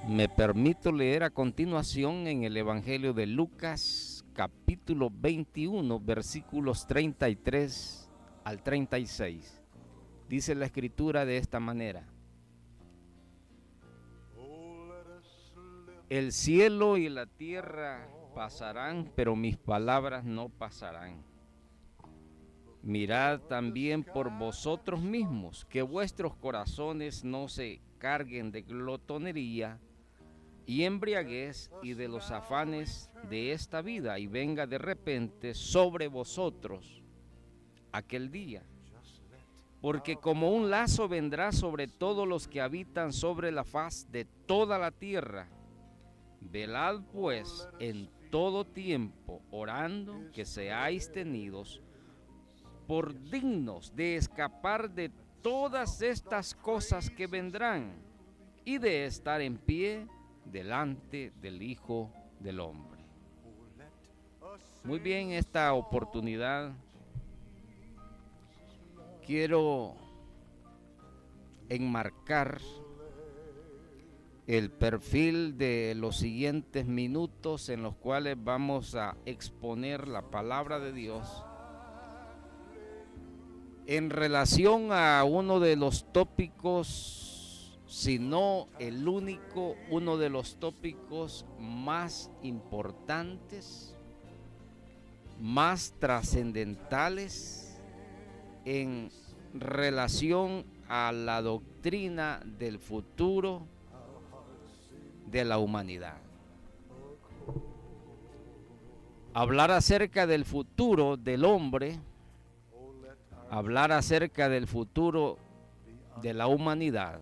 Me permito leer a continuación en el Evangelio de Lucas, capítulo 21, versículos 33 al 36. Dice la Escritura de esta manera: el cielo y la tierra pasarán, pero mis palabras no pasarán. Mirad también por vosotros mismos, que vuestros corazones no se carguen de glotonería y embriaguez y de los afanes de esta vida, y venga de repente sobre vosotros aquel día. Porque como un lazo vendrá sobre todos los que habitan sobre la faz de toda la tierra. Velad pues en todo tiempo, orando que seáis tenidos por dignos de escapar de todas estas cosas que vendrán y de estar en pie delante del Hijo del Hombre. Muy bien, esta oportunidad quiero enmarcar el perfil de los siguientes minutos en los cuales vamos a exponer la palabra de Dios en relación a uno de los tópicos, si no el único, uno de los tópicos más importantes, más trascendentales en relación a la doctrina del futuro de la humanidad. Hablar acerca del futuro del hombre, hablar acerca del futuro de la humanidad,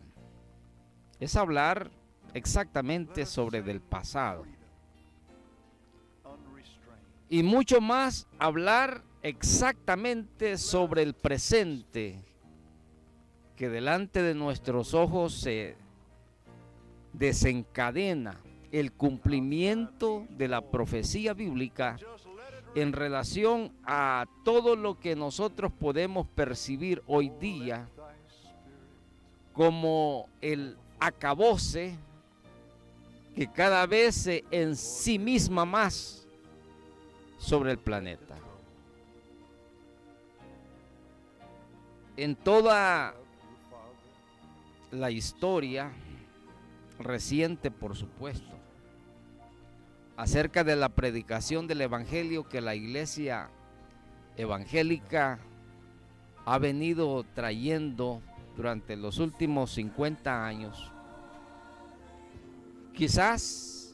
es hablar exactamente sobre del pasado. Y mucho más hablar exactamente sobre el presente, que delante de nuestros ojos se desencadena el cumplimiento de la profecía bíblica en relación a todo lo que nosotros podemos percibir hoy día como el acabose que cada vez se ensimisma más sobre el planeta. En toda la historia reciente, por supuesto, acerca de la predicación del evangelio que la iglesia evangélica ha venido trayendo durante los últimos 50 años, quizás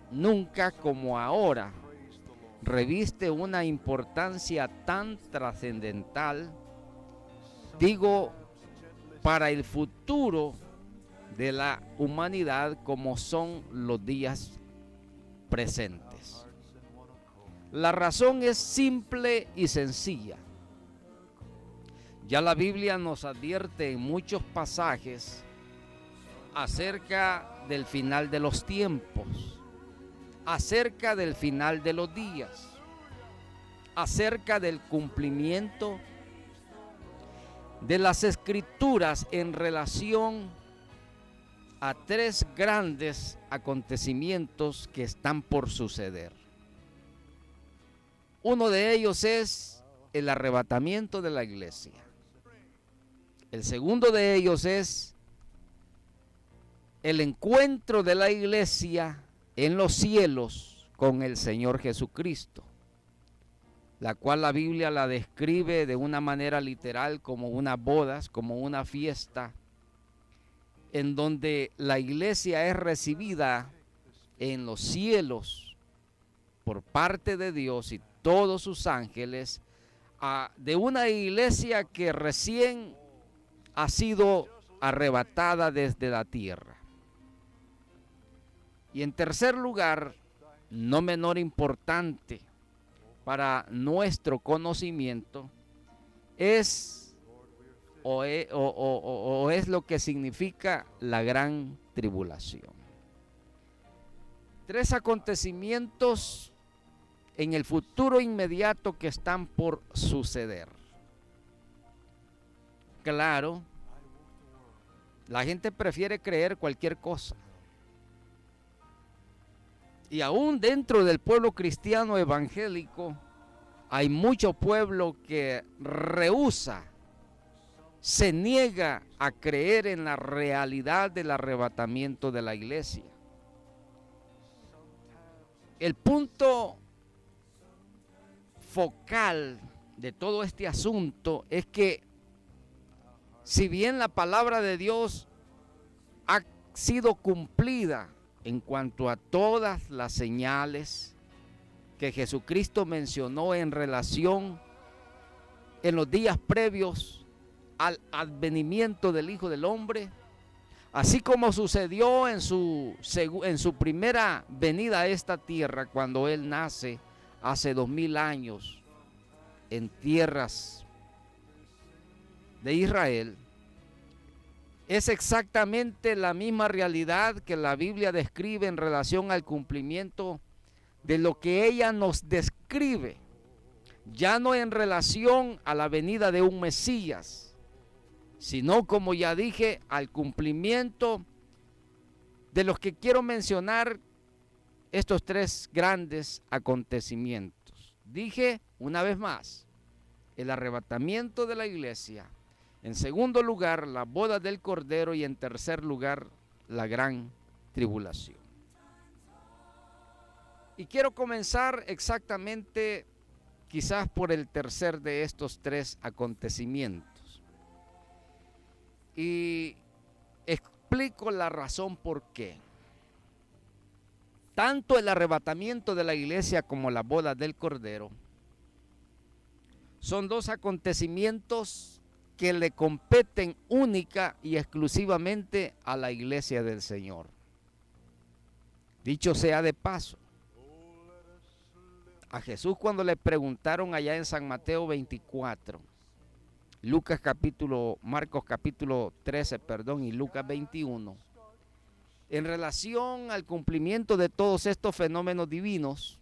nunca como ahora reviste una importancia tan trascendental, digo, para el futuro de la humanidad como son los días presentes. La razón es simple y sencilla. Ya la Biblia nos advierte en muchos pasajes acerca del final de los tiempos, acerca del final de los días, acerca del cumplimiento de las Escrituras en relación a tres grandes acontecimientos que están por suceder. Uno de ellos es el arrebatamiento de la iglesia. El segundo de ellos es el encuentro de la iglesia en los cielos con el Señor Jesucristo, la cual la Biblia la describe de una manera literal como unas bodas, como una fiesta, en donde la iglesia es recibida en los cielos por parte de Dios y todos sus ángeles, de una iglesia que recién ha sido arrebatada desde la tierra. Y en tercer lugar, no menor importante para nuestro conocimiento, es lo que significa la gran tribulación. Tres acontecimientos en el futuro inmediato que están por suceder. Claro, la gente prefiere creer cualquier cosa. Y aún dentro del pueblo cristiano evangélico hay mucho pueblo que rehúsa, se niega a creer en la realidad del arrebatamiento de la iglesia. El punto focal de todo este asunto es que si bien la palabra de Dios ha sido cumplida en cuanto a todas las señales que Jesucristo mencionó en relación en los días previos al advenimiento del Hijo del Hombre, así como sucedió en su primera venida a esta tierra cuando Él nace hace 2000 años en tierras de Israel, es exactamente la misma realidad que la Biblia describe en relación al cumplimiento de lo que ella nos describe, ya no en relación a la venida de un Mesías, sino, como ya dije, al cumplimiento de los que quiero mencionar, estos tres grandes acontecimientos. Dije una vez más, el arrebatamiento de la iglesia. En segundo lugar, la boda del Cordero. Y en tercer lugar, la gran tribulación. Y quiero comenzar exactamente, quizás por el tercer de estos tres acontecimientos. Y explico la razón por qué. Tanto el arrebatamiento de la iglesia como la boda del Cordero son dos acontecimientos que le competen única y exclusivamente a la iglesia del Señor. Dicho sea de paso, a Jesús cuando le preguntaron allá en San Mateo 24, Marcos capítulo 13, y Lucas 21, en relación al cumplimiento de todos estos fenómenos divinos,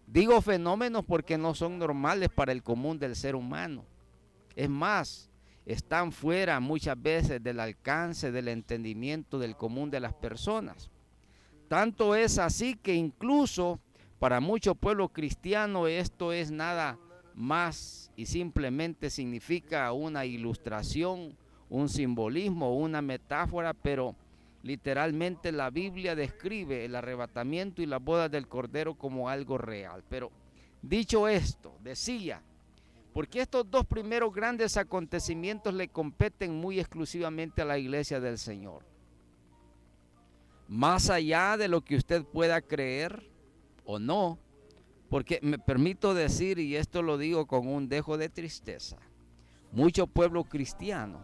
digo fenómenos porque no son normales para el común del ser humano. Es más, están fuera muchas veces del alcance del entendimiento del común de las personas. Tanto es así que incluso para mucho pueblo cristiano esto es nada más y simplemente significa una ilustración, un simbolismo, una metáfora, pero literalmente la Biblia describe el arrebatamiento y la boda del Cordero como algo real. Pero dicho esto, decía, porque estos dos primeros grandes acontecimientos le competen muy exclusivamente a la iglesia del Señor. Más allá de lo que usted pueda creer o no, porque me permito decir, y esto lo digo con un dejo de tristeza, mucho pueblo cristiano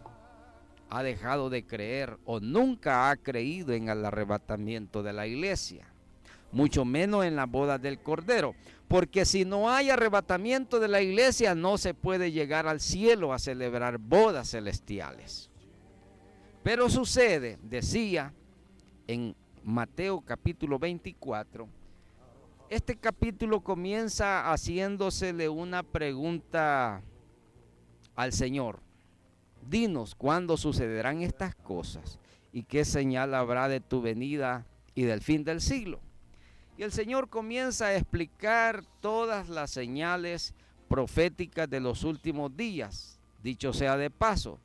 ha dejado de creer o nunca ha creído en el arrebatamiento de la iglesia, mucho menos en la boda del Cordero, porque si no hay arrebatamiento de la iglesia no se puede llegar al cielo a celebrar bodas celestiales. Pero sucede, decía en Mateo capítulo 24, este capítulo comienza haciéndosele una pregunta al Señor. Dinos cuándo sucederán estas cosas y qué señal habrá de tu venida y del fin del siglo. Y el Señor comienza a explicar todas las señales proféticas de los últimos días. Dicho sea de paso,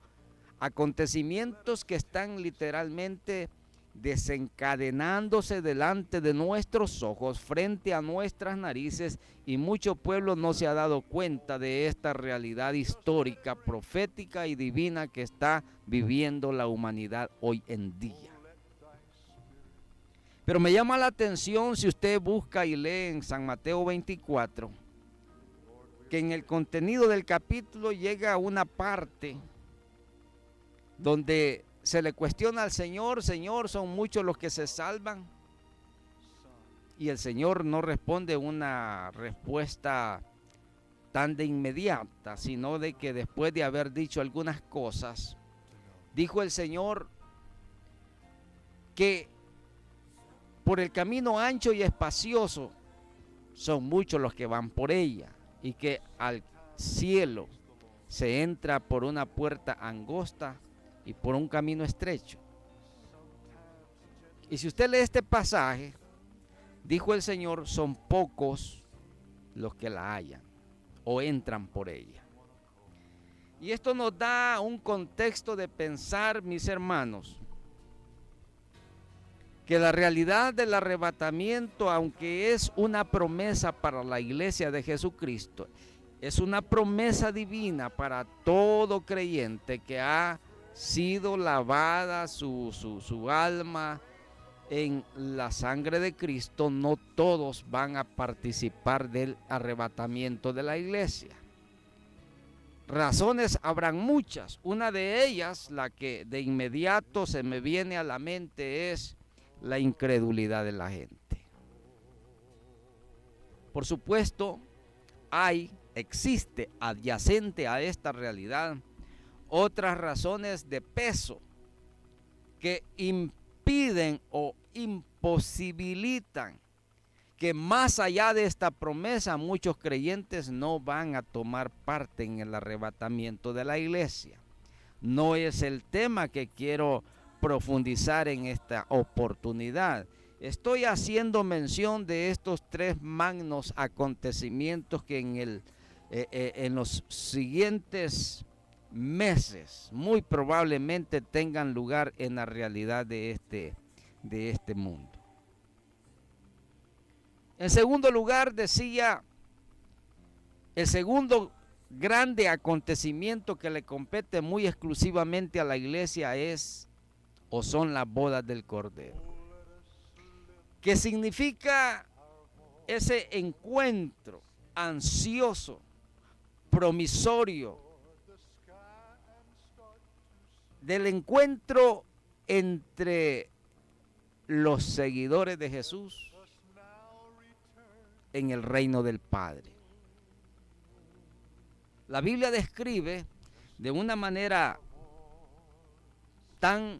acontecimientos que están literalmente desencadenándose delante de nuestros ojos, frente a nuestras narices, y mucho pueblo no se ha dado cuenta de esta realidad histórica, profética y divina que está viviendo la humanidad hoy en día. Pero me llama la atención, si usted busca y lee en San Mateo 24, que en el contenido del capítulo llega a una parte donde se le cuestiona al Señor: Señor, ¿son muchos los que se salvan? Y el Señor no responde una respuesta tan de inmediata, sino de que después de haber dicho algunas cosas, dijo el Señor que por el camino ancho y espacioso son muchos los que van por ella, y que al cielo se entra por una puerta angosta y por un camino estrecho. Y si usted lee este pasaje, dijo el Señor, son pocos los que la hallan o entran por ella. Y esto nos da un contexto de pensar, mis hermanos, que la realidad del arrebatamiento, aunque es una promesa para la iglesia de Jesucristo, es una promesa divina para todo creyente que ha sido lavada su alma en la sangre de Cristo. No todos van a participar del arrebatamiento de la iglesia. Razones habrán muchas. Una de ellas, la que de inmediato se me viene a la mente, es la incredulidad de la gente. Por supuesto, existe adyacente a esta realidad otras razones de peso que impiden o imposibilitan que más allá de esta promesa muchos creyentes no van a tomar parte en el arrebatamiento de la iglesia. No es el tema que quiero profundizar en esta oportunidad. Estoy haciendo mención de estos tres magnos acontecimientos que en los siguientes meses muy probablemente tengan lugar en la realidad de este mundo. En segundo lugar, decía, el segundo grande acontecimiento que le compete muy exclusivamente a la iglesia es o son las bodas del Cordero, que significa ese encuentro ansioso, promisorio, del encuentro entre los seguidores de Jesús en el reino del Padre. La Biblia describe de una manera tan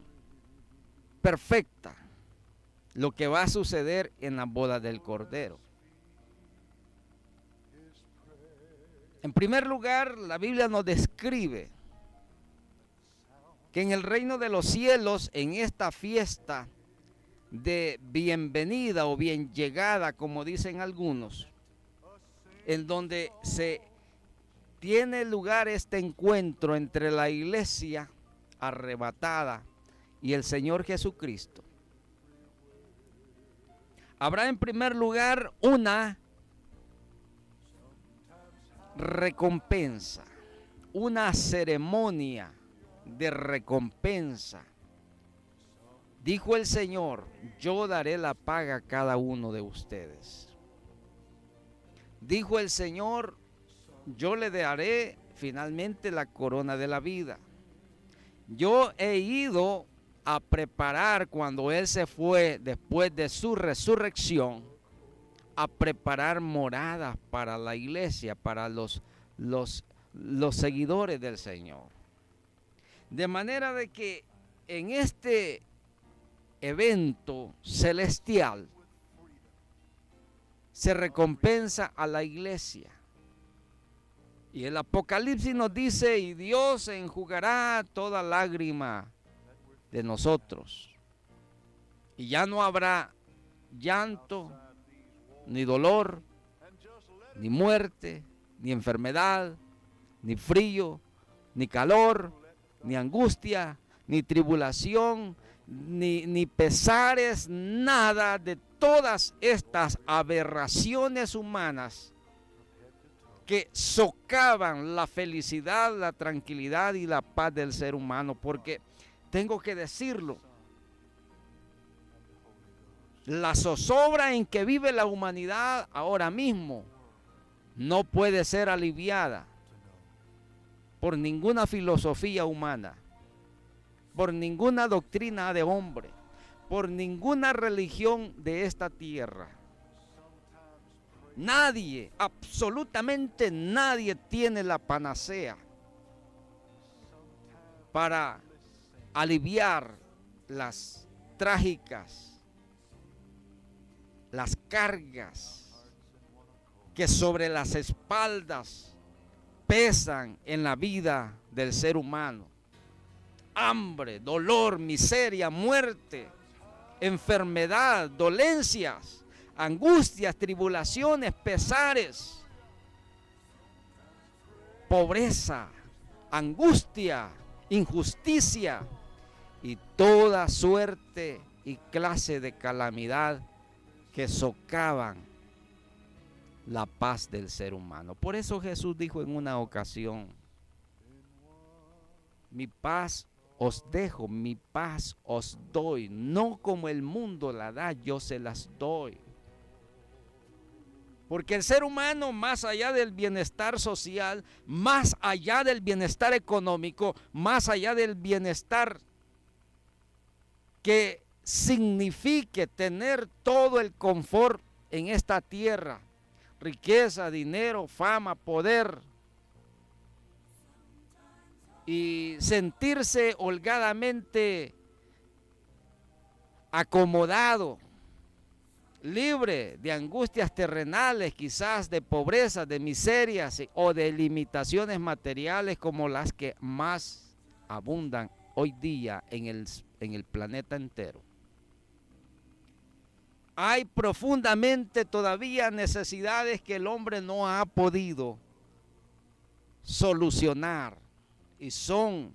perfecta lo que va a suceder en la boda del Cordero. En primer lugar, la Biblia nos describe que en el reino de los cielos, en esta fiesta de bienvenida o bien llegada, como dicen algunos, en donde se tiene lugar este encuentro entre la iglesia arrebatada y el Señor Jesucristo, habrá en primer lugar una recompensa, una ceremonia de recompensa. Dijo el Señor, yo daré la paga a cada uno de ustedes. Dijo el Señor, yo le daré finalmente la corona de la vida. Yo he ido a preparar, cuando Él se fue después de su resurrección, a preparar moradas para la iglesia, para los seguidores del Señor. De manera de que en este evento celestial se recompensa a la iglesia. Y el Apocalipsis nos dice, y Dios enjugará toda lágrima de nosotros. Y ya no habrá llanto, ni dolor, ni muerte, ni enfermedad, ni frío, ni calor, ni angustia, ni tribulación, ni pesares, nada de todas estas aberraciones humanas que socavan la felicidad, la tranquilidad y la paz del ser humano. Porque tengo que decirlo, la zozobra en que vive la humanidad ahora mismo no puede ser aliviada por ninguna filosofía humana, por ninguna doctrina de hombre, por ninguna religión de esta tierra. Nadie, absolutamente nadie tiene la panacea para aliviar las trágicas, las cargas que sobre las espaldas pesan en la vida del ser humano. Hambre, dolor, miseria, muerte, enfermedad, dolencias, angustias, tribulaciones, pesares, pobreza, angustia, injusticia y toda suerte y clase de calamidad que socavan la paz del ser humano. Por eso Jesús dijo en una ocasión: mi paz os dejo, mi paz os doy, no como el mundo la da, yo se las doy. Porque el ser humano, más allá del bienestar social, más allá del bienestar económico, más allá del bienestar que signifique tener todo el confort en esta tierra, riqueza, dinero, fama, poder, y sentirse holgadamente acomodado, libre de angustias terrenales, quizás de pobreza, de miserias o de limitaciones materiales como las que más abundan hoy día en el planeta entero. Hay profundamente todavía necesidades que el hombre no ha podido solucionar, y son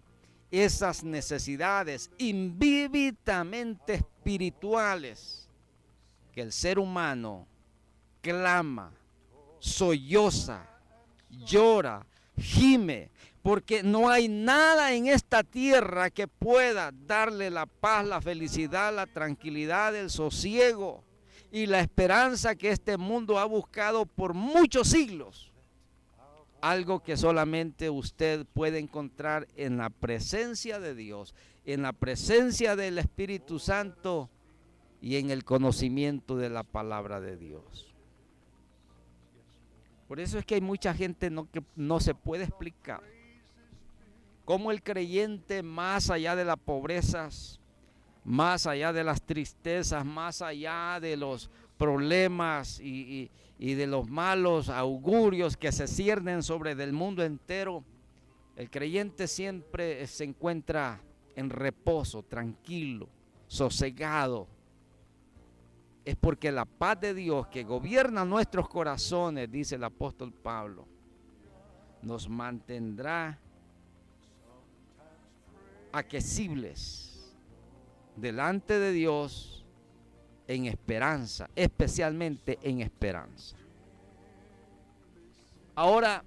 esas necesidades invívidamente espirituales que el ser humano clama, solloza, llora, gime, porque no hay nada en esta tierra que pueda darle la paz, la felicidad, la tranquilidad, el sosiego y la esperanza que este mundo ha buscado por muchos siglos. Algo que solamente usted puede encontrar en la presencia de Dios, en la presencia del Espíritu Santo y en el conocimiento de la palabra de Dios. Por eso es que hay mucha gente que no se puede explicar cómo el creyente, más allá de las pobrezas, más allá de las tristezas, más allá de los problemas y de los malos augurios que se ciernen sobre del mundo entero, el creyente siempre se encuentra en reposo, tranquilo, sosegado. Es porque la paz de Dios que gobierna nuestros corazones, dice el apóstol Pablo, nos mantendrá aquecibles delante de Dios en esperanza, especialmente en esperanza. Ahora,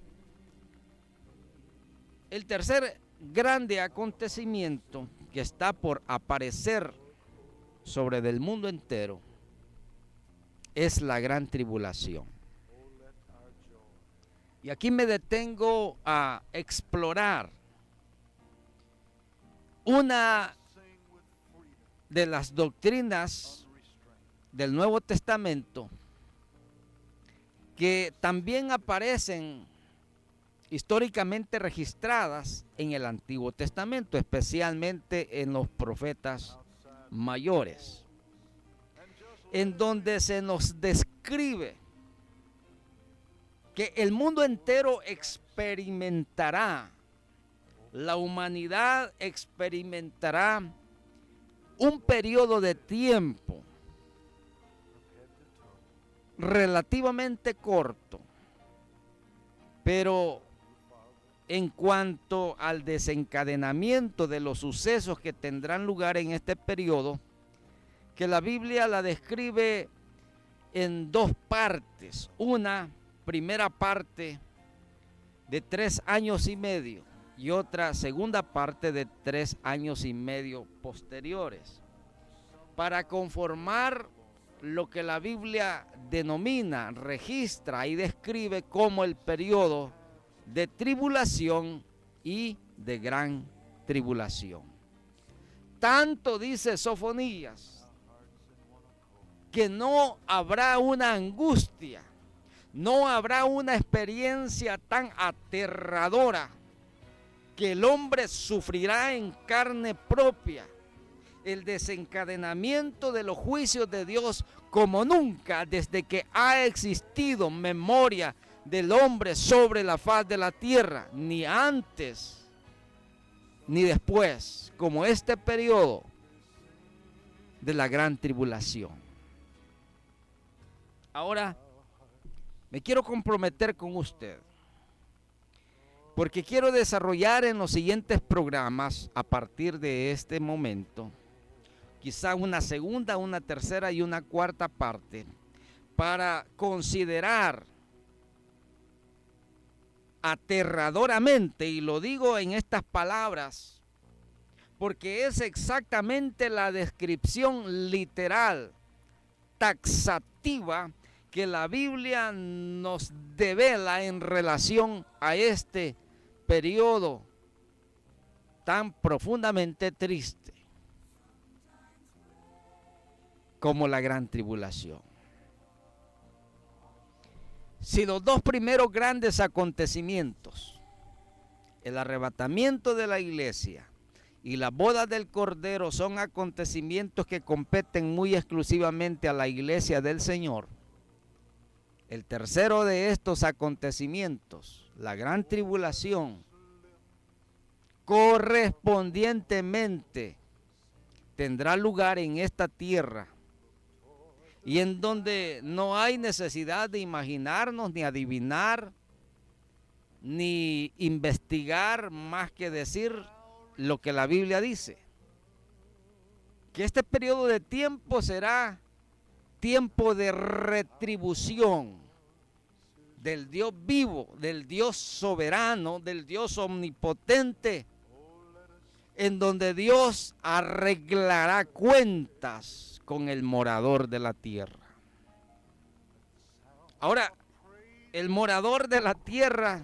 el tercer grande acontecimiento que está por aparecer sobre del mundo entero es la gran tribulación. Y aquí me detengo a explorar una de las doctrinas del Nuevo Testamento que también aparecen históricamente registradas en el Antiguo Testamento, especialmente en los profetas mayores, en donde se nos describe que el mundo entero experimentará, la humanidad experimentará un periodo de tiempo relativamente corto, pero en cuanto al desencadenamiento de los sucesos que tendrán lugar en este periodo, que la Biblia la describe en dos partes. Una primera parte de 3 años y medio y otra segunda parte de 3 años y medio posteriores, para conformar lo que la Biblia denomina, registra y describe como el periodo de tribulación y de gran tribulación. Tanto dice Sofonías que no habrá una angustia, no habrá una experiencia tan aterradora que el hombre sufrirá en carne propia el desencadenamiento de los juicios de Dios como nunca desde que ha existido memoria del hombre sobre la faz de la tierra, ni antes ni después, como este periodo de la gran tribulación. Ahora, me quiero comprometer con usted, porque quiero desarrollar en los siguientes programas, a partir de este momento, quizá una segunda, una tercera y una cuarta parte, para considerar aterradoramente, y lo digo en estas palabras, porque es exactamente la descripción literal, taxativa, que la Biblia nos devela en relación a este periodo tan profundamente triste como la gran tribulación. Si los dos primeros grandes acontecimientos, el arrebatamiento de la iglesia y la boda del Cordero, son acontecimientos que competen muy exclusivamente a la iglesia del Señor, el tercero de estos acontecimientos, la gran tribulación, correspondientemente tendrá lugar en esta tierra, y en donde no hay necesidad de imaginarnos, ni adivinar, ni investigar, más que decir lo que la Biblia dice, que este periodo de tiempo será tiempo de retribución del Dios vivo, del Dios soberano, del Dios omnipotente, en donde Dios arreglará cuentas con el morador de la tierra. Ahora, el morador de la tierra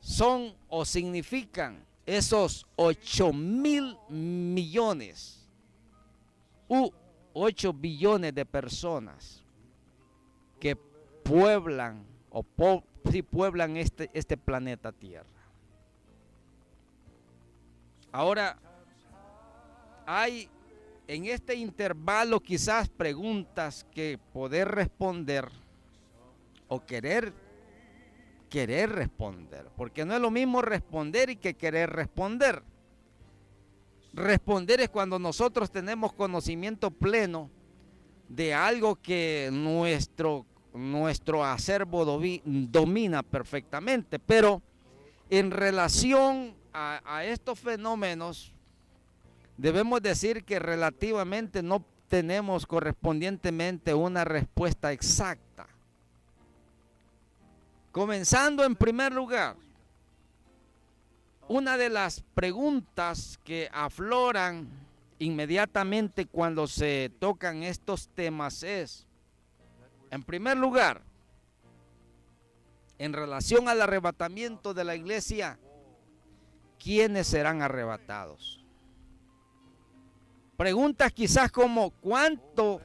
son o significan esos 8,000 millones u 8 billones de personas que pueblan pueblan este planeta Tierra. Ahora, hay en este intervalo quizás preguntas que poder responder o querer responder, porque no es lo mismo responder y que querer responder. Responder es cuando nosotros tenemos conocimiento pleno de algo que nuestro acervo domina perfectamente, pero en relación a estos fenómenos debemos decir que relativamente no tenemos correspondientemente una respuesta exacta. Comenzando en primer lugar, una de las preguntas que afloran inmediatamente cuando se tocan estos temas es, en primer lugar, en relación al arrebatamiento de la iglesia, ¿quiénes serán arrebatados? Preguntas quizás como, ¿cuánto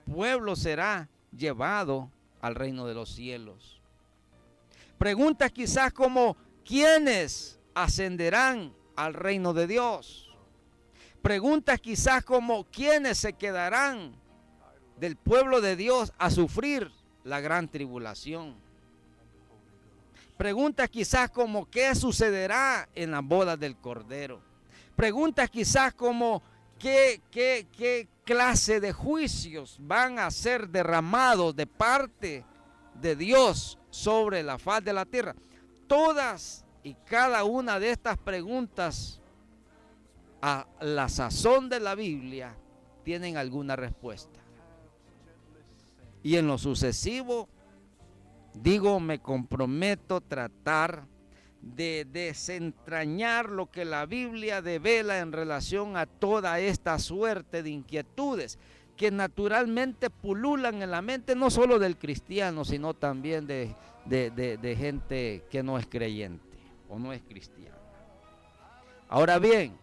pueblo será llevado al reino de los cielos? Preguntas quizás como, ¿quiénes ascenderán al reino de Dios? Preguntas quizás como, ¿quiénes se quedarán del pueblo de Dios a sufrir la gran tribulación? Preguntas quizás como, ¿qué sucederá en la boda del Cordero? Preguntas quizás como, ¿qué clase de juicios van a ser derramados de parte de Dios sobre la faz de la tierra? Todas y cada una de estas preguntas, a la sazón de la Biblia, tienen alguna respuesta. Y en lo sucesivo, me comprometo a tratar de desentrañar lo que la Biblia devela en relación a toda esta suerte de inquietudes que naturalmente pululan en la mente no solo del cristiano, sino también de gente que no es creyente o no es cristiana. Ahora bien,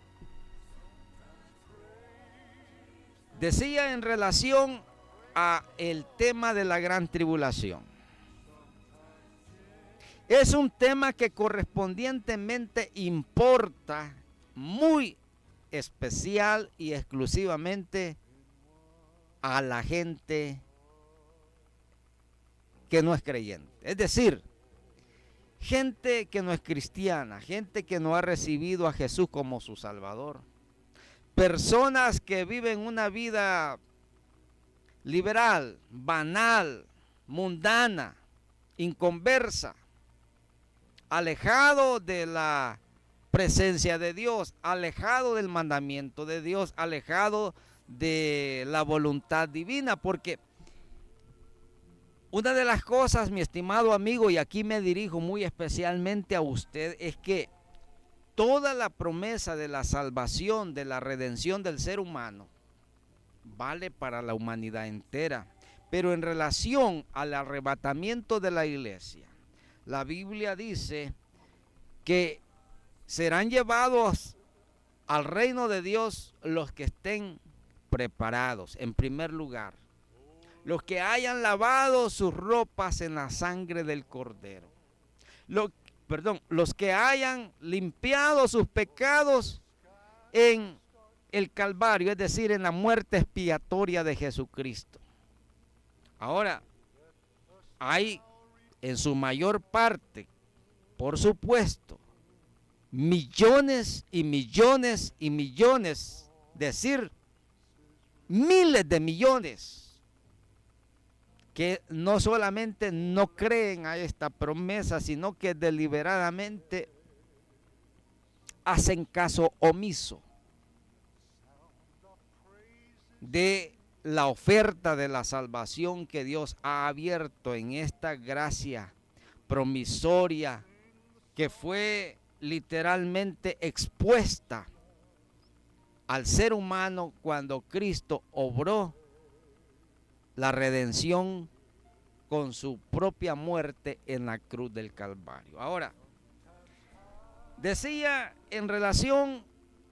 decía en relación a el tema de la gran tribulación. Es un tema que correspondientemente importa muy especial y exclusivamente a la gente que no es creyente. Es decir, gente que no es cristiana, gente que no ha recibido a Jesús como su Salvador. Personas que viven una vida liberal, banal, mundana, inconversa, alejado de la presencia de Dios, alejado del mandamiento de Dios, alejado de la voluntad divina, porque una de las cosas, mi estimado amigo, y aquí me dirijo muy especialmente a usted, es que toda la promesa de la salvación, de la redención del ser humano, vale para la humanidad entera. Pero en relación al arrebatamiento de la iglesia, la Biblia dice que serán llevados al reino de Dios los que estén preparados, en primer lugar. Los que hayan lavado sus ropas en la sangre del Cordero. Los que hayan limpiado sus pecados en el Calvario, es decir, en la muerte expiatoria de Jesucristo. Ahora, hay en su mayor parte, por supuesto, millones y millones y millones, decir, miles de millones, que no solamente no creen a esta promesa, sino que deliberadamente hacen caso omiso de la oferta de la salvación que Dios ha abierto en esta gracia promisoria que fue literalmente expuesta al ser humano cuando Cristo obró la redención con su propia muerte en la cruz del Calvario. Ahora, decía en relación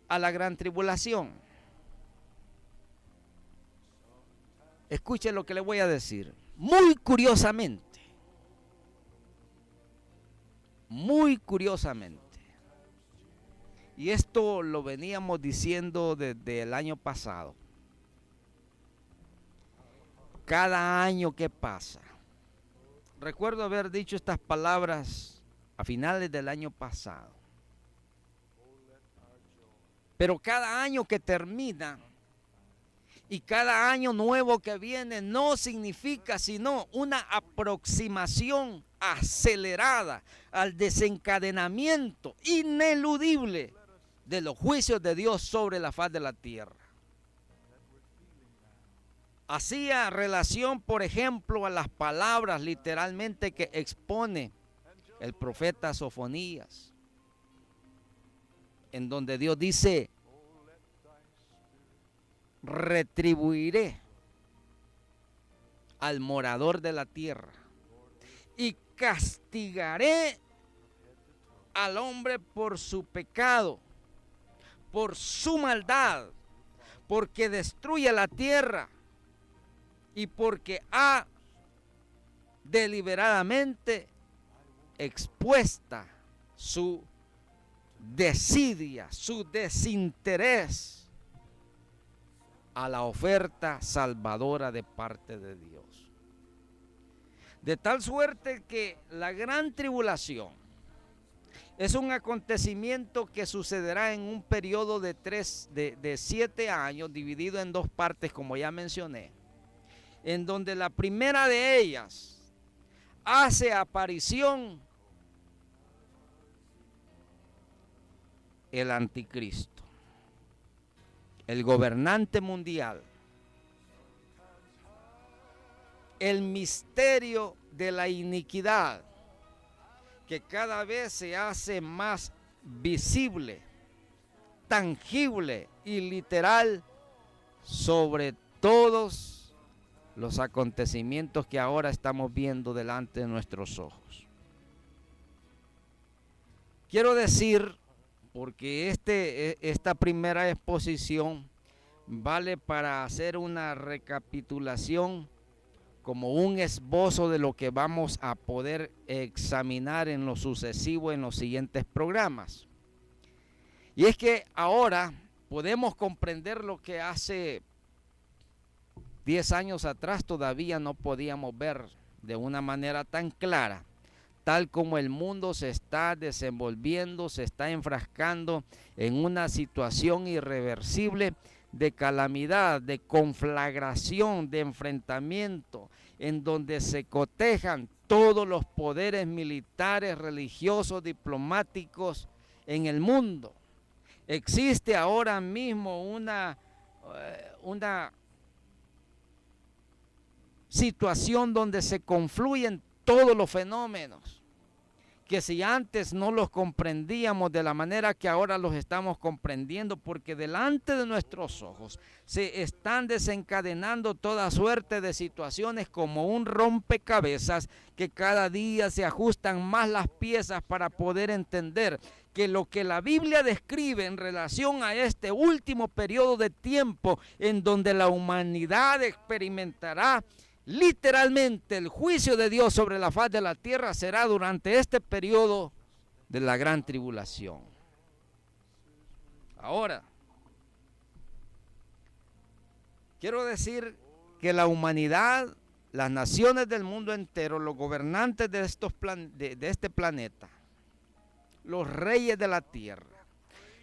a la gran tribulación, escuche lo que le voy a decir, muy curiosamente, y esto lo veníamos diciendo desde el año pasado, cada año que pasa, recuerdo haber dicho estas palabras a finales del año pasado, pero cada año que termina y cada año nuevo que viene no significa sino una aproximación acelerada al desencadenamiento ineludible de los juicios de Dios sobre la faz de la tierra. Hacía relación, por ejemplo, a las palabras literalmente que expone el profeta Sofonías, en donde Dios dice: retribuiré al morador de la tierra y castigaré al hombre por su pecado, por su maldad, porque destruye la tierra y porque ha deliberadamente expuesta su desidia, su desinterés a la oferta salvadora de parte de Dios. De tal suerte que la gran tribulación es un acontecimiento que sucederá en un periodo de 7 años, dividido en 2 partes, como ya mencioné, en donde la primera de ellas hace aparición el anticristo, el gobernante mundial, el misterio de la iniquidad, que cada vez se hace más visible, tangible y literal sobre todos los acontecimientos que ahora estamos viendo delante de nuestros ojos. Quiero decir, porque esta primera exposición vale para hacer una recapitulación, como un esbozo de lo que vamos a poder examinar en lo sucesivo en los siguientes programas. Y es que ahora podemos comprender lo que hace 10 años atrás todavía no podíamos ver de una manera tan clara, tal como el mundo se está desenvolviendo, se está enfrascando en una situación irreversible de calamidad, de conflagración, de enfrentamiento, en donde se cotejan todos los poderes militares, religiosos, diplomáticos en el mundo. Existe ahora mismo una situación donde se confluyen todos los fenómenos, que si antes no los comprendíamos de la manera que ahora los estamos comprendiendo, porque delante de nuestros ojos se están desencadenando toda suerte de situaciones como un rompecabezas, que cada día se ajustan más las piezas para poder entender que lo que la Biblia describe en relación a este último periodo de tiempo en donde la humanidad experimentará literalmente el juicio de Dios sobre la faz de la tierra, será durante este periodo de la gran tribulación. Ahora, quiero decir que la humanidad, las naciones del mundo entero, los gobernantes de este planeta, los reyes de la tierra,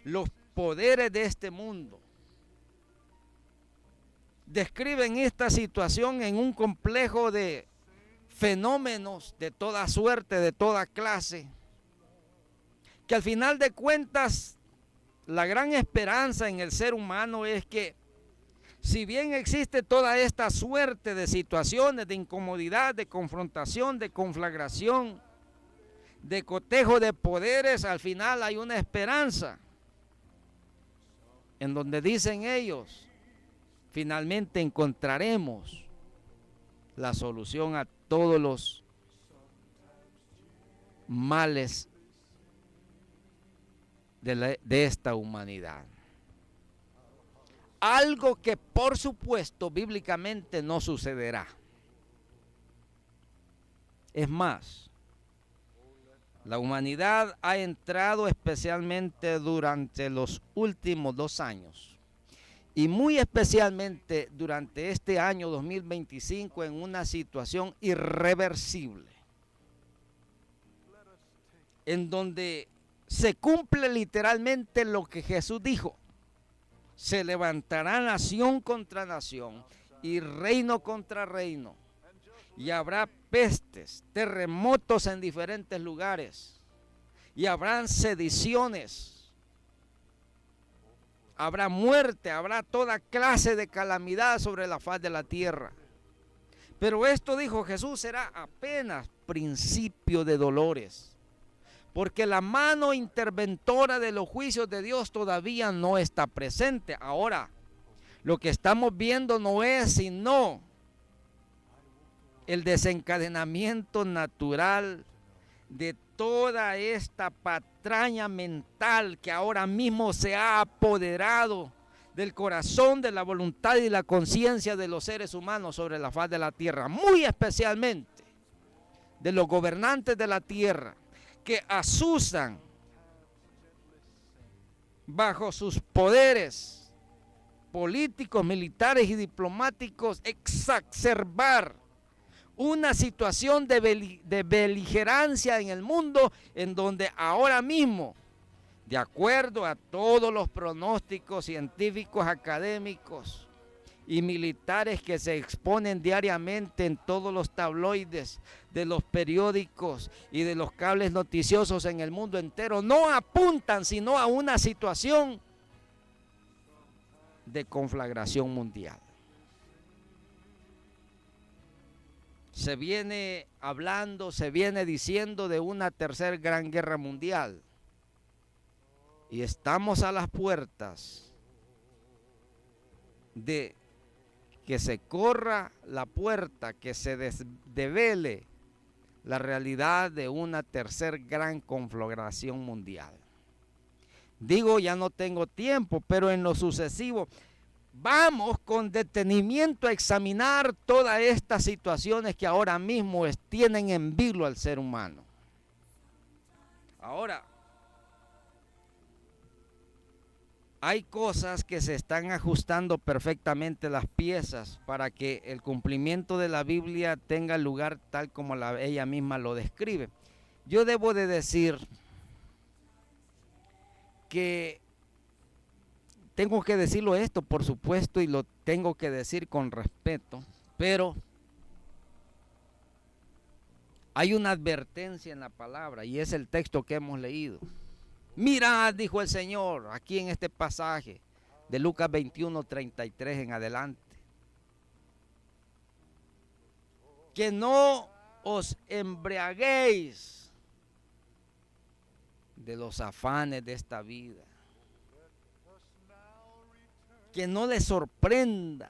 los poderes de este mundo, describen esta situación en un complejo de fenómenos de toda suerte, de toda clase, que al final de cuentas la gran esperanza en el ser humano es que, si bien existe toda esta suerte de situaciones de incomodidad, de confrontación, de conflagración, de cotejo de poderes, al final hay una esperanza en donde dicen ellos, finalmente encontraremos la solución a todos los males de esta humanidad. Algo que por supuesto bíblicamente no sucederá. Es más, la humanidad ha entrado especialmente durante los últimos 2 años y muy especialmente durante este año 2025 en una situación irreversible, en donde se cumple literalmente lo que Jesús dijo: se levantará nación contra nación y reino contra reino, y habrá pestes, terremotos en diferentes lugares, y habrán sediciones, habrá muerte, habrá toda clase de calamidad sobre la faz de la tierra. Pero esto, dijo Jesús, será apenas principio de dolores, porque la mano interventora de los juicios de Dios todavía no está presente. Ahora, lo que estamos viendo no es sino el desencadenamiento natural de toda esta patraña mental que ahora mismo se ha apoderado del corazón, de la voluntad y la conciencia de los seres humanos sobre la faz de la tierra, muy especialmente de los gobernantes de la tierra, que asusan bajo sus poderes políticos, militares y diplomáticos exacerbar una situación de beligerancia en el mundo, en donde ahora mismo, de acuerdo a todos los pronósticos científicos, académicos y militares que se exponen diariamente en todos los tabloides de los periódicos y de los cables noticiosos en el mundo entero, no apuntan sino a una situación de conflagración mundial. Se viene hablando, se viene diciendo de una tercera gran guerra mundial. Y estamos a las puertas de que se corra la puerta, que se devele la realidad de una tercera gran conflagración mundial. Digo, ya no tengo tiempo, pero en lo sucesivo vamos con detenimiento a examinar todas estas situaciones que ahora mismo tienen en vilo al ser humano. Ahora, hay cosas que se están ajustando perfectamente las piezas para que el cumplimiento de la Biblia tenga lugar tal como ella misma lo describe. Yo debo de decir que tengo que decirlo esto, por supuesto, y lo tengo que decir con respeto, pero hay una advertencia en la palabra y es el texto que hemos leído. Mirad, dijo el Señor, aquí en este pasaje de Lucas 21:33 en adelante, que no os embriaguéis de los afanes de esta vida, que no les sorprenda,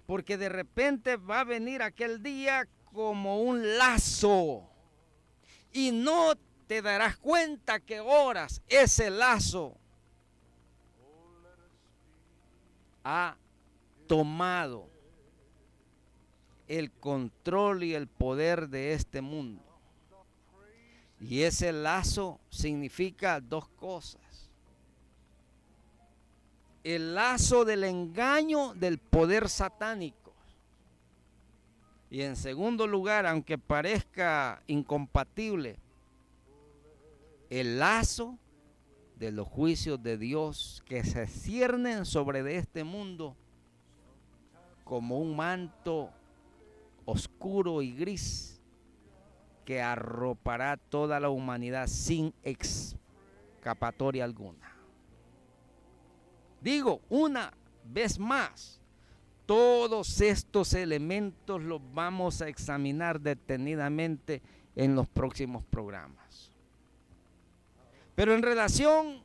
porque de repente va a venir aquel día como un lazo y no te darás cuenta que horas ese lazo ha tomado el control y el poder de este mundo. Y ese lazo significa dos cosas. El lazo del engaño del poder satánico. Y en segundo lugar, aunque parezca incompatible, el lazo de los juicios de Dios que se ciernen sobre de este mundo como un manto oscuro y gris que arropará toda la humanidad sin escapatoria alguna. Digo una vez más, todos estos elementos los vamos a examinar detenidamente en los próximos programas. Pero en relación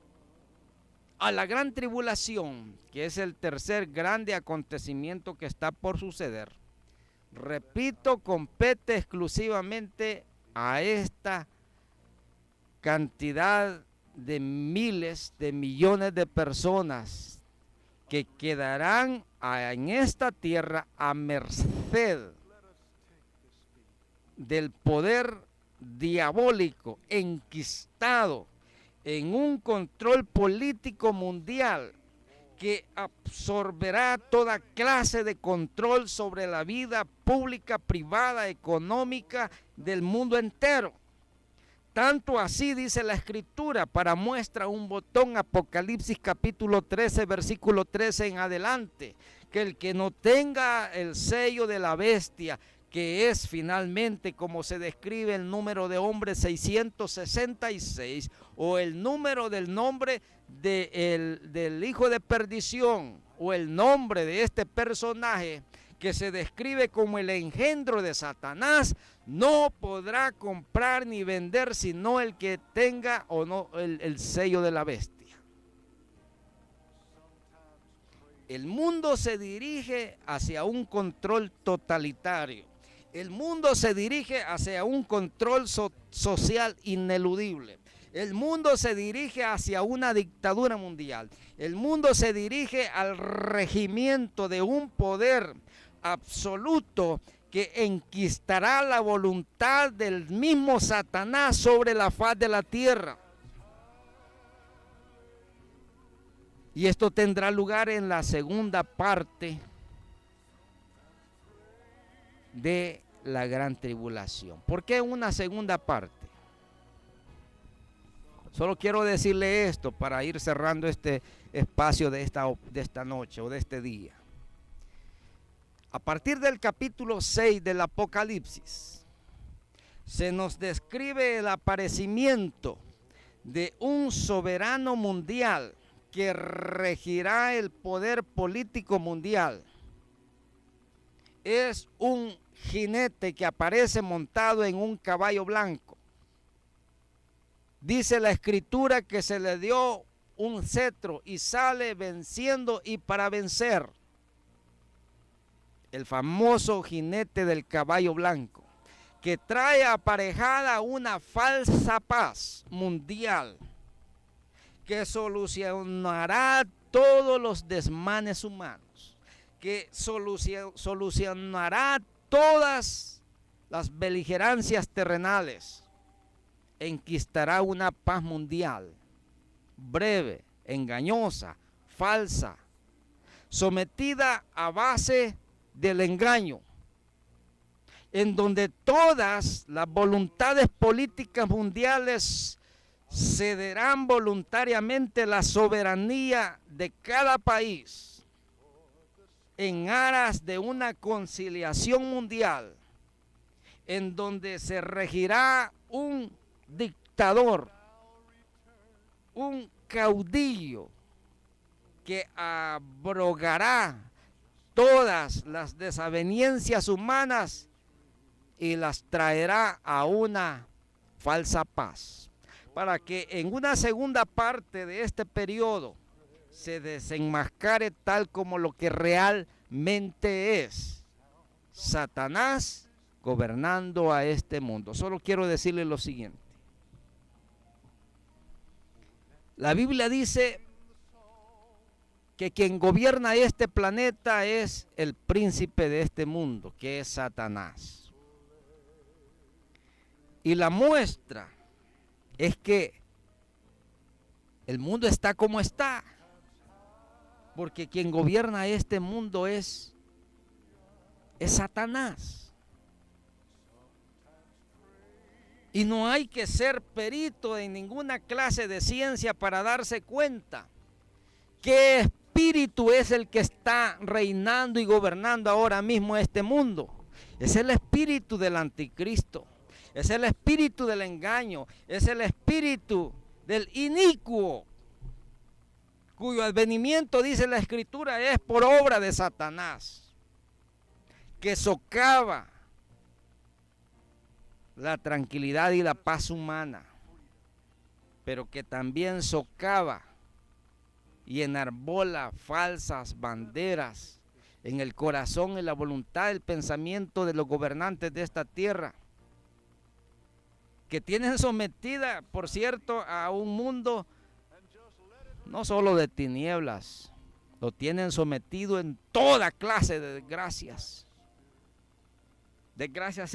a la gran tribulación, que es el tercer grande acontecimiento que está por suceder, repito, compete exclusivamente a esta cantidad de miles de millones de personas que quedarán en esta tierra a merced del poder diabólico enquistado en un control político mundial que absorberá toda clase de control sobre la vida pública, privada, económica del mundo entero. Tanto así dice la Escritura, para muestra un botón, Apocalipsis capítulo 13, versículo 13 en adelante, que el que no tenga el sello de la bestia, que es finalmente como se describe el número de hombres 666, o el número del nombre del hijo de perdición, o el nombre de este personaje que se describe como el engendro de Satanás, no podrá comprar ni vender sino el que tenga o no el sello de la bestia. El mundo se dirige hacia un control totalitario. El mundo se dirige hacia un control social ineludible. El mundo se dirige hacia una dictadura mundial. El mundo se dirige al regimiento de un poder absoluto que enquistará la voluntad del mismo Satanás sobre la faz de la tierra. Y esto tendrá lugar en la segunda parte de la gran tribulación. ¿Por qué una segunda parte? Solo quiero decirle esto para ir cerrando este espacio de esta noche o de este día. A partir del capítulo 6 del Apocalipsis, se nos describe el aparecimiento de un soberano mundial que regirá el poder político mundial. Es un jinete que aparece montado en un caballo blanco. Dice la Escritura que se le dio un cetro y sale venciendo y para vencer. El famoso jinete del caballo blanco, que trae aparejada una falsa paz mundial que solucionará todos los desmanes humanos, que solucionará todas las beligerancias terrenales, enquistará una paz mundial, breve, engañosa, falsa, sometida a base del engaño, en donde todas las voluntades políticas mundiales cederán voluntariamente la soberanía de cada país en aras de una conciliación mundial, en donde se regirá un dictador, un caudillo que abrogará todas las desavenencias humanas y las traerá a una falsa paz, para que en una segunda parte de este periodo se desenmascare tal como lo que realmente es: Satanás gobernando a este mundo. Solo quiero decirle lo siguiente. La Biblia dice que quien gobierna este planeta es el príncipe de este mundo, que es Satanás. Y la muestra es que el mundo está como está, porque quien gobierna este mundo es Satanás. Y no hay que ser perito en ninguna clase de ciencia para darse cuenta qué espíritu es el que está reinando y gobernando ahora mismo este mundo. Es el espíritu del anticristo. Es el espíritu del engaño, es el espíritu del inicuo, cuyo advenimiento, dice la Escritura, es por obra de Satanás, que socava la tranquilidad y la paz humana, pero que también socava y enarbola falsas banderas en el corazón y la voluntad, el pensamiento de los gobernantes de esta tierra, que tienen sometida, por cierto, a un mundo no solo de tinieblas, lo tienen sometido en toda clase de desgracias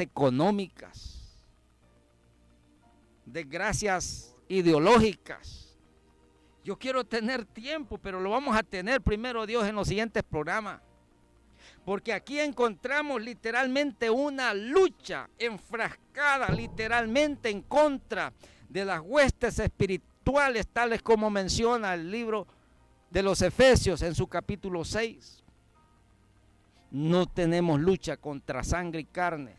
económicas, desgracias ideológicas. Yo quiero tener tiempo, pero lo vamos a tener primero Dios en los siguientes programas. Porque aquí encontramos literalmente una lucha enfrascada literalmente en contra de las huestes espirituales, tales como menciona el libro de los Efesios en su capítulo 6. No tenemos lucha contra sangre y carne,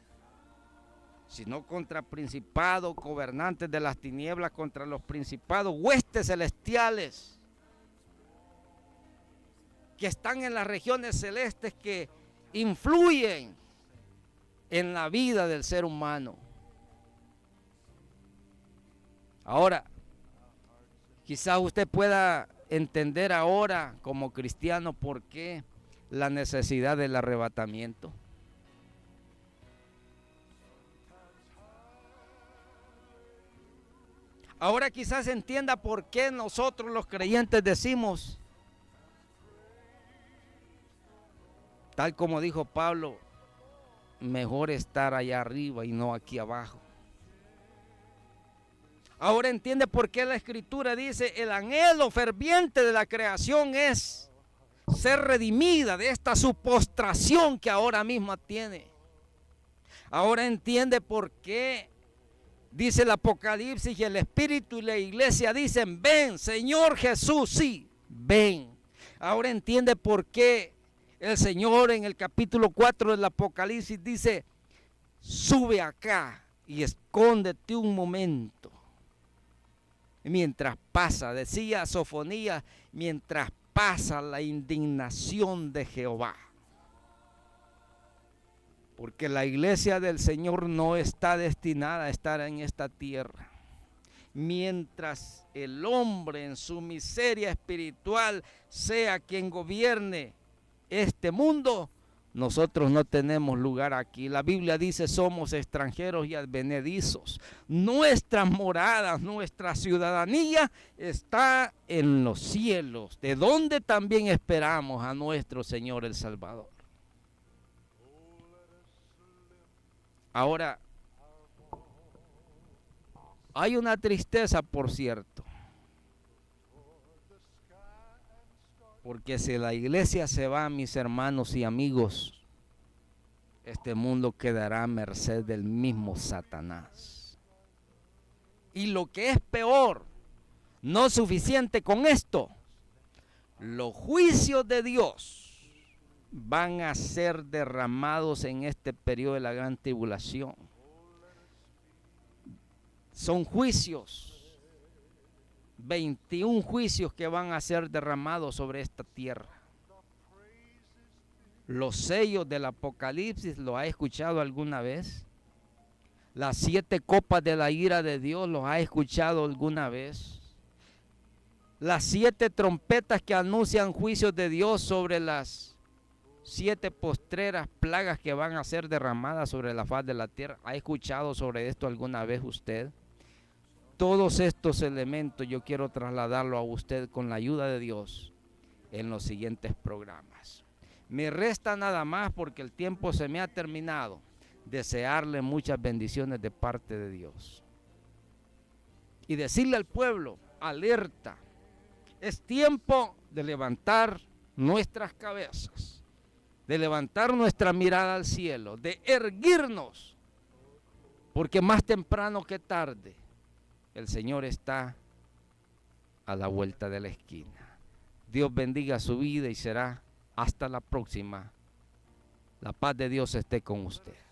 sino contra principados, gobernantes de las tinieblas, contra los principados, huestes celestiales que están en las regiones celestes, que influyen en la vida del ser humano. Ahora, quizás usted pueda entender ahora como cristiano por qué la necesidad del arrebatamiento. Ahora quizás entienda por qué nosotros los creyentes decimos, tal como dijo Pablo, mejor estar allá arriba y no aquí abajo. Ahora entiende por qué la Escritura dice: el anhelo ferviente de la creación es ser redimida de esta su postración que ahora mismo tiene. Ahora entiende por qué dice el Apocalipsis y el Espíritu y la iglesia dicen: ven, Señor Jesús, sí, ven. Ahora entiende por qué el Señor en el capítulo 4 del Apocalipsis dice: sube acá y escóndete un momento. Mientras pasa, decía Sofonías, mientras pasa la indignación de Jehová. Porque la iglesia del Señor no está destinada a estar en esta tierra. Mientras el hombre en su miseria espiritual sea quien gobierne este mundo, nosotros no tenemos lugar aquí. La Biblia dice: somos extranjeros y advenedizos. Nuestras moradas, nuestra ciudadanía está en los cielos, de donde también esperamos a nuestro Señor el Salvador. Ahora, hay una tristeza, por cierto, Porque si la iglesia se va, mis hermanos y amigos, este mundo quedará a merced del mismo Satanás. Y lo que es peor, no suficiente con esto, los juicios de Dios van a ser derramados en este periodo de la gran tribulación. Son juicios, 21 juicios que van a ser derramados sobre esta tierra. Los sellos del Apocalipsis, ¿lo ha escuchado alguna vez? Las 7 copas de la ira de Dios, ¿los ha escuchado alguna vez? Las 7 trompetas que anuncian juicios de Dios sobre las 7 postreras plagas que van a ser derramadas sobre la faz de la tierra. ¿Ha escuchado sobre esto alguna vez usted? Todos estos elementos yo quiero trasladarlo a usted con la ayuda de Dios en los siguientes programas. Me resta nada más, porque el tiempo se me ha terminado, desearle muchas bendiciones de parte de Dios. Y decirle al pueblo, alerta, es tiempo de levantar nuestras cabezas, de levantar nuestra mirada al cielo, de erguirnos, porque más temprano que tarde el Señor está a la vuelta de la esquina. Dios bendiga su vida y será hasta la próxima. La paz de Dios esté con usted.